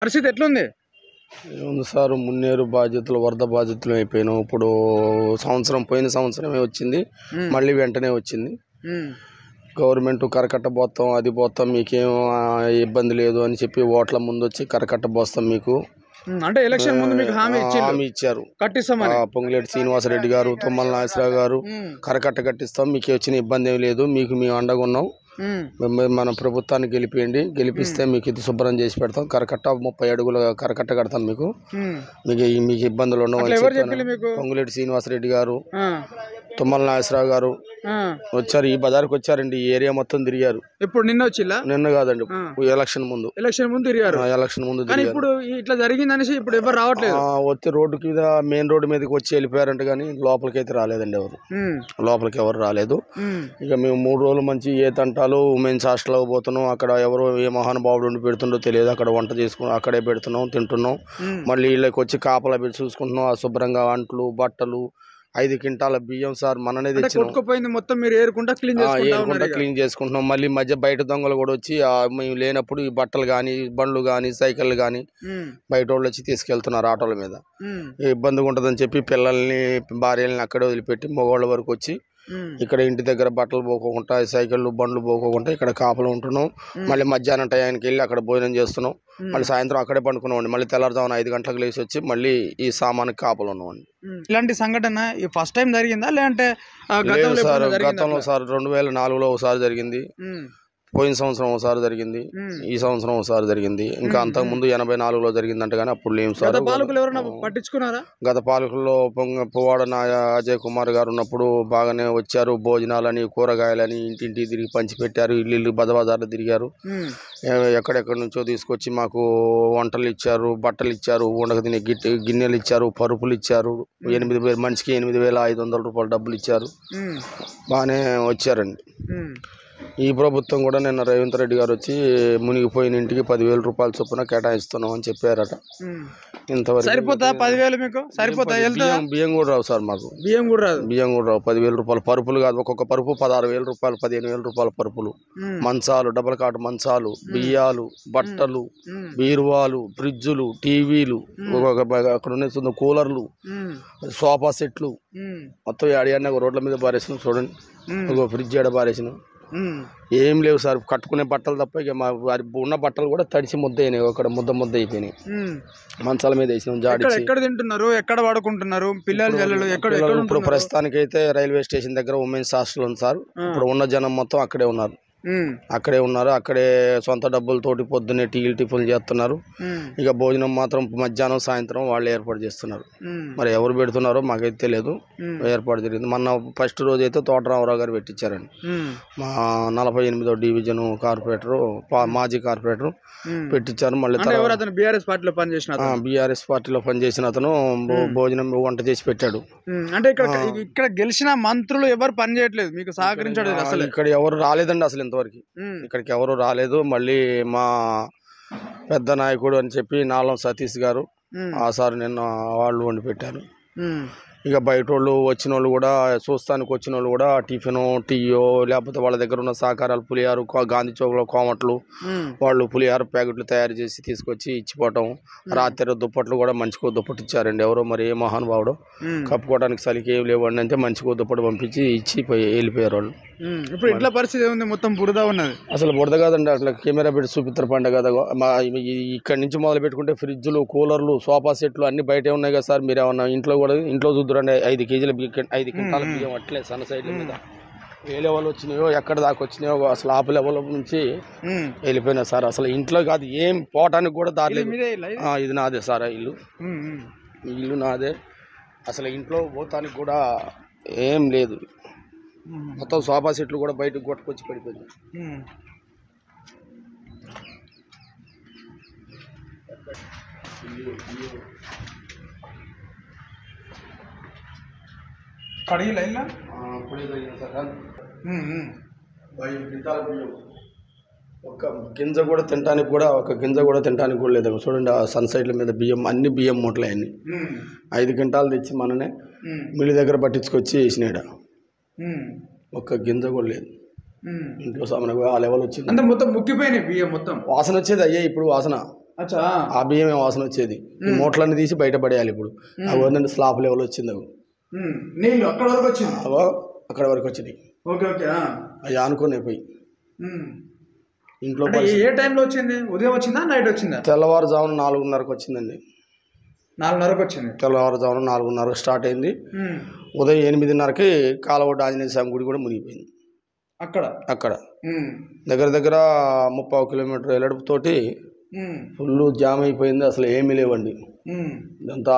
పరిస్థితి ఎట్లుంది? ఏముంది సార్, మున్నేరు బాధ్యతలు వరద బాధ్యతలు అయిపోయినాం. ఇప్పుడు పోయిన సంవత్సరమే వచ్చింది, మళ్ళీ వెంటనే వచ్చింది. గవర్నమెంట్ కరకట్ట పోతాం, అది పోతాం, మీకేం ఇబ్బంది లేదు అని చెప్పి ఓట్ల ముందు వచ్చి కరకట్ట పోస్తాం మీకు అంటే ఎలక్షన్ ముందు మీకు హామీ ఇచ్చారు. పొంగులేటి శ్రీనివాసరెడ్డి గారు, తుమ్మల నాగేశ్వరరావు గారు కరకట్ట కట్టిస్తాం, మీకు వచ్చిన ఇబ్బంది ఏమి లేదు, మీకు మేము అండగా ఉన్నాం, మన ప్రభుత్వాన్ని గెలిపిస్తే మీకు ఇది శుభ్రం చేసి పెడతాం, కరకట్ట 30 అడుగుల కరకట్ట కడతాం, మీకు ఇబ్బందులు ఉండవు. పొంగులేటి శ్రీనివాసరెడ్డి గారు, తుమ్మల నాగేశ్వరరావు గారు వచ్చారు, ఈ బజార్కి వచ్చారండి, ఈ ఏరియా మొత్తం తిరిగారు. ఇప్పుడు నిన్న కాదండి, ఎలక్షన్ ముందు తిరిగారు. ఎలక్షన్ ముందు ఇప్పుడు ఇట్లా జరిగిందనేసి ఇప్పుడు ఎవరు రావట్లేదు. వచ్చి రోడ్డు మీద మెయిన్ రోడ్డు మీదకి వచ్చి వెళ్ళిపోయారంట, కానీ లోపలికి అయితే రాలేదండి, లోపలికి ఎవరు రాలేదు. ఇక మేము 3 రోజులు మంచి ఏ తంటాలు ఉమెన్స్ హాస్టల్ పోతున్నాం, అక్కడ ఎవరో ఏ మహానుభావుడు ఉండి పెడుతుండో తెలియదు, అక్కడ వంట చేసుకుని అక్కడే పెడుతున్నాం, తింటున్నాం. మళ్ళీ వీళ్ళకి వచ్చి కాపలా పెట్టి చూసుకుంటున్నాం, అశుభ్రంగా అంట్లు బట్టలు 5 క్వింటాల బియ్యం సార్ మననే తెచ్చిపోయింది, మొత్తం మీరు ఏరుకుంటా క్లీన్ చేసుకుంటున్నాం. మళ్ళీ మధ్య బయట దొంగలు కూడా వచ్చి మేము లేనప్పుడు ఈ బట్టలు కానీ బండ్లు కానీ సైకిళ్ళు కానీ బయట వాళ్ళు వచ్చి తీసుకెళ్తున్నారు ఆటోల మీద. ఇబ్బందిగా ఉంటుందని చెప్పి పిల్లల్ని భార్యల్ని అక్కడే వదిలిపెట్టి మగవాళ్ళ వరకు వచ్చి ఇక్కడ ఇంటి దగ్గర బట్టలు పోకోకుండా సైకిళ్ళు బండ్లు పోకోకుండా ఇక్కడ కాపలు ఉంటున్నాం. మళ్ళీ మధ్యాహ్నం టయానికి వెళ్ళి అక్కడ భోజనం చేస్తున్నాం, మళ్ళీ సాయంత్రం అక్కడే పండుకున్నామండి. మళ్ళీ తెల్లారుజామున 5 గంటలకు లేచి వచ్చి మళ్ళీ ఈ సామానికి కాపలు ఉన్నామండి. ఇలాంటి సంఘటన ఫస్ట్ టైం జరిగిందా లేదంటే గతంలో సార్ 2004లో ఒకసారి జరిగింది, పోయిన సంవత్సరం ఒకసారి జరిగింది, ఈ సంవత్సరం ఒకసారి జరిగింది, ఇంకా అంతకు ముందు 84లో జరిగిందంట, కానీ అప్పుడు లేము సార్. పట్టించుకున్నారా? గత పాలకుల్లో పువ్వాడ అజయ్ కుమార్ గారు ఉన్నప్పుడు బాగానే వచ్చారు, భోజనాలని కూరగాయలని ఇంటింటి తిరిగి పంచిపెట్టారు, ఇల్లు బజార్లు తిరిగారు, ఎక్కడెక్కడి నుంచో తీసుకొచ్చి మాకు వంటలు ఇచ్చారు, బట్టలు ఇచ్చారు, ఉండక తినే గిన్నెలు ఇచ్చారు, పరుపులు ఇచ్చారు, మనిషికి 8,500 రూపాయలు డబ్బులు ఇచ్చారు, బాగానే వచ్చారండి. ఈ ప్రభుత్వం కూడా నిన్న రేవంత్ రెడ్డి గారు వచ్చి మునిగిపోయిన ఇంటికి 10,000 రూపాయల చొప్పున కేటాయిస్తున్నాం అని చెప్పారట. ఇంతవరకు సరిపోతా 10,000 మీకు? సరిపోతా? బియ్యం కూడా రావు సార్ మాకు, బియ్యం కూడా రావు. 10,000 రూపాయలు పరుపులు కాదు, ఒక్కొక్క పరుపు 16,000 రూపాయలు, 15,000 రూపాయల పరుపులు, మంచాలు, డబల్ కాట్ మంచాలు, బియ్యాలు, బట్టలు, బీరువాలు, ఫ్రిడ్జులు, టీవీలు, అక్కడ ఉన్న కూలర్లు, సోఫా సెట్లు మొత్తం ఏడన్నా రోడ్ల మీద పారేసినాం. చూడండి, ఒక ఫ్రిడ్జ్ ఏడ పారేసినాం, ఏం లేవు సార్. కట్టుకునే బట్టలు తప్ప ఇక మా ఉన్న బట్టలు కూడా తడిసి ముద్ద అయినాయి, అక్కడ ముద్ద అయిపోయినాయి. మంచాల మీద వేసినాం జాడి. ఎక్కడ తింటున్నారు, ఎక్కడ వాడుకుంటున్నారు పిల్లలు? ఇప్పుడు ప్రస్తుతానికి అయితే రైల్వే స్టేషన్ దగ్గర ఉమెన్స్ హాస్టల్ ఉంది సార్. ఇప్పుడు ఉన్న జనం మొత్తం అక్కడే ఉన్నారు, అక్కడే సొంత డబ్బులతోటి పొద్దున్నే టిఫిన్లు చేస్తున్నారు. ఇక భోజనం మాత్రం మధ్యాహ్నం సాయంత్రం వాళ్ళు ఏర్పాటు చేస్తున్నారు. మరి ఎవరు పెడుతున్నారో మాకైతే తెలియదు, ఏర్పాటు జరిగింది. మొన్న ఫస్ట్ రోజు అయితే తోటరామరావు గారు పెట్టించారండి, మా 48వ డివిజన్ కార్పొరేటరు, మాజీ కార్పొరేటర్ పెట్టించారు. మళ్ళీ బీఆర్ఎస్ పార్టీలో పనిచేసిన అతను భోజనం వంట చేసి పెట్టాడు. అంటే ఇక్కడ గెలిచిన మంత్రులు ఎవరు పని చేయట్లేదు, మీకు సహకరించడం అసలు ఇక్కడ ఎవరు రాలేదండి, అసలు ఇంతవరకు ఇక్కడికి ఎవరు రాలేదు. మళ్ళీ మా పెద్ద నాయకుడు అని చెప్పి నాలం సతీష్ గారు ఆ సార్ నిన్న వాళ్ళు వండి పెట్టారు. ఇక బయట వాళ్ళు వచ్చిన వాళ్ళు కూడా చూస్తానికి వచ్చిన వాళ్ళు కూడా టిఫిన్ టీయో లేకపోతే వాళ్ళ దగ్గర ఉన్న సహకారాలు పులిహారు, గాంధీ చౌక్లో కోమట్లు వాళ్ళు పులిహార ప్యాకెట్లు తయారు చేసి తీసుకొచ్చి ఇచ్చిపోవటం. రాత్రి దుప్పట్లు కూడా మంచికో దుప్పటి ఇచ్చారండి, ఎవరో మరి ఏ మహానుభావుడు, కప్పుకోవడానికి చలికి ఏం లేవండి అంటే మంచికో దుప్పటి పంపించి ఇచ్చి వెళ్ళిపోయారు వాళ్ళు. ఇప్పుడు ఇంట్లో పరిస్థితి ఏముంది? మొత్తం బురద ఉన్నది. అసలు బురద కాదండి, అట్లా కెమెరా పెట్టి చూపిస్తారు పండుగ కదా. ఇక్కడి నుంచి మొదలు పెట్టుకుంటే ఫ్రిడ్జ్లు, కూలర్లు, సోఫా సెట్లు అన్ని బయటే ఉన్నాయి కదా సార్. మీరు ఏమన్నా ఇంట్లో చూద్దురండి, 5 కేజీల 5 క్వింటాల బియ్యం అట్లే సన్న సైడ్ల మీద ఏ లెవెల్ వచ్చినాయో, ఎక్కడ దాకా వచ్చినాయో స్లాబ్ లెవెల్ నుంచి వెళ్ళిపోయినా సార్. అసలు ఇంట్లో కాదు, ఏం పోవటానికి కూడా దారిలేదు. ఇది నాదే సార్, ఇల్లు నాదే. అసలు ఇంట్లో పోతానికి కూడా ఏం లేదు, మొత్తం సోఫా సెట్లు కూడా బయటకు కొట్టుకొచ్చి పడిపోయింది. ఒక గింజ కూడా తినడానికి కూడా లేదు. చూడండి ఆ సన్ సైడ్ల మీద బియ్యం, అన్ని బియ్యం మూటలు అన్ని 5 క్వింటాలు తెచ్చి మననే మిల్లి దగ్గర పట్టించుకొచ్చి వేసినాడ, ఒక్క గింజ కూడా లేదు ఇంట్లో. మనకు ఆ లెవెల్ వచ్చింది, అంటే మొత్తం ముక్కిపోయినాయి బియ్యం, మొత్తం వాసన వచ్చేది. అయ్యే ఇప్పుడు వాసన అచ్చా ఆ బియ్యం వాసన వచ్చేది. ఈ మూటలన్నీ తీసి బయట పడేయాలి. ఇప్పుడు అవి స్లాబ్ లెవెల్ వచ్చింది. అవి నీళ్ళు అక్కడ వరకు వచ్చింది. అక్కడ వరకు వచ్చినాయి. Okay okay. అవి ఆనుకునే పోయి ఇంట్లో ఏ టైంలో వచ్చింది? ఉదయం వచ్చిందా నైట్ వచ్చిందా? తెల్లవారుజామున 4:30కు వచ్చిందండి. 4:30కు వచ్చింది. తెల్లవారుజామున 4:30కు స్టార్ట్ అయింది. ఉదయం 8:30కి కాలవడ్డ ఆంజనేయ స్వామి గుడి కూడా మునిగిపోయింది. అక్కడ దగ్గర దగ్గర 30 కిలోమీటర్ ఎలడుపుతోటి ఫుల్ జామ్ అయిపోయింది. అసలు ఏమీ లేవండి. ఇదంతా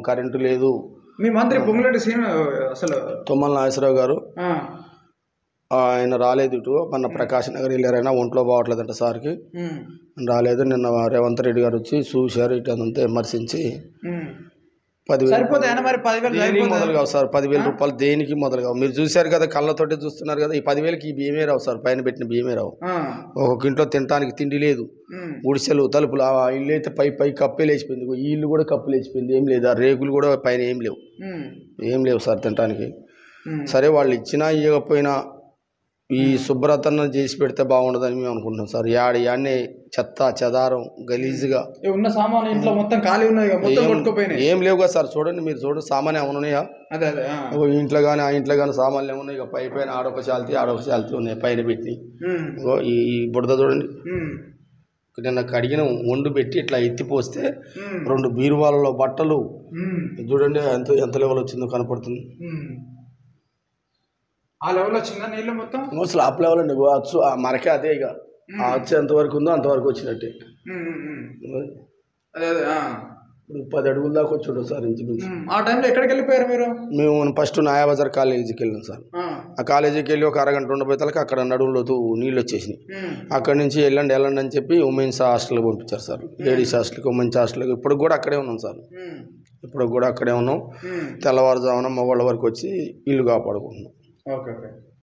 కరెంటు లేదు. మీ మంత్రి పొంగులేటి శ్రీను అసలు తుమ్మల నాగేశ్వరరావు గారు ఆయన రాలేదు. ఇటు మొన్న ప్రకాశ్ నగర్ వెళ్ళారైనా ఒంట్లో బాగట్లేదంట సార్కి, రాలేదు. నిన్న రేవంత్ రెడ్డి గారు వచ్చి చూశారు. ఇటు అంతా విమర్శించి 10,000 మొదలు కావు సార్. 10,000 రూపాయలు దేనికి మొదలు కావు. మీరు చూశారు కదా, కళ్ళతోటి చూస్తున్నారు కదా. ఈ 10,000కి ఈ బియ్యమే రావు సార్. పైన పెట్టిన బియ్యమే రావు. ఒక్కొక్క ఇంట్లో తినడానికి తిండి లేదు. గుడిసెలు తలుపులు ఆ ఇల్లు అయితే పై కప్పే లేచిపోయింది. ఈ ఇల్లు కూడా కప్పు లేచిపోయింది. ఏం లేదు. ఆ రేకులు కూడా పైన ఏం లేవు సార్ తినడానికి. సరే వాళ్ళు ఇచ్చినా ఇవ్వకపోయినా ఈ శుభ్రతను చేసి పెడితే బాగుండదని మేము అనుకుంటున్నాం సార్. యాడనే చెత్త చెదారం గలీజ్గా ఉన్న సామాన్ ఇంట్లో మొత్తం ఖాళీ ఉన్నాయి. ఏం లేవు కదా సార్. చూడండి, మీరు చూడండి, సామాన్ ఏమైనా ఉన్నాయా? ఇంట్లో కానీ ఆ ఇంట్లో కానీ సామాన్లు ఏమున్నాయి? ఇక పైన ఆడొక చాల్తీ ఉన్నాయి పైన పెట్టి. ఈ బుడద చూడండి, నిన్న కడిగిన వండు పెట్టి ఇట్లా ఎత్తిపోస్తే 2 బీరువాలలో బట్టలు చూడండి ఎంత లెవెల్ వచ్చిందో కనపడుతుంది. ఆ లెవెల్ వచ్చిందా నీళ్ళు మొత్తం? స్లాబ్ లెవెల్ అండి. అచ్చు మరకే అదే. ఇక ఆ అచ్చు ఎంతవరకు ఉందో అంతవరకు వచ్చినట్టే. ఇప్పుడు 10 అడుగుల దాకా వచ్చి సార్ ఇంచుమించు. ఆ టైంలో ఎక్కడికి వెళ్ళిపోయారు మీరు? మేము ఫస్ట్ నాయాబజార్ కాలేజీకి వెళ్ళాం సార్. ఆ కాలేజీకి వెళ్ళి ఒక అరగంట ఉండబోయేతలకి అక్కడ నడుములోతు నీళ్ళు వచ్చేసినాయి. అక్కడి నుంచి వెళ్ళండి అని చెప్పి ఉమెన్స్ హాస్టల్కి పంపించారు సార్. లేడీస్ హాస్టల్కి, ఉమెన్స్ హాస్టల్కి. ఇప్పుడు కూడా అక్కడే ఉన్నాం సార్. ఇప్పుడు కూడా అక్కడే ఉన్నాం. తెల్లవారుజామున మగవాళ్ళ వరకు వచ్చి ఇల్లు కాపాడుకుంటున్నాం. Okay okay.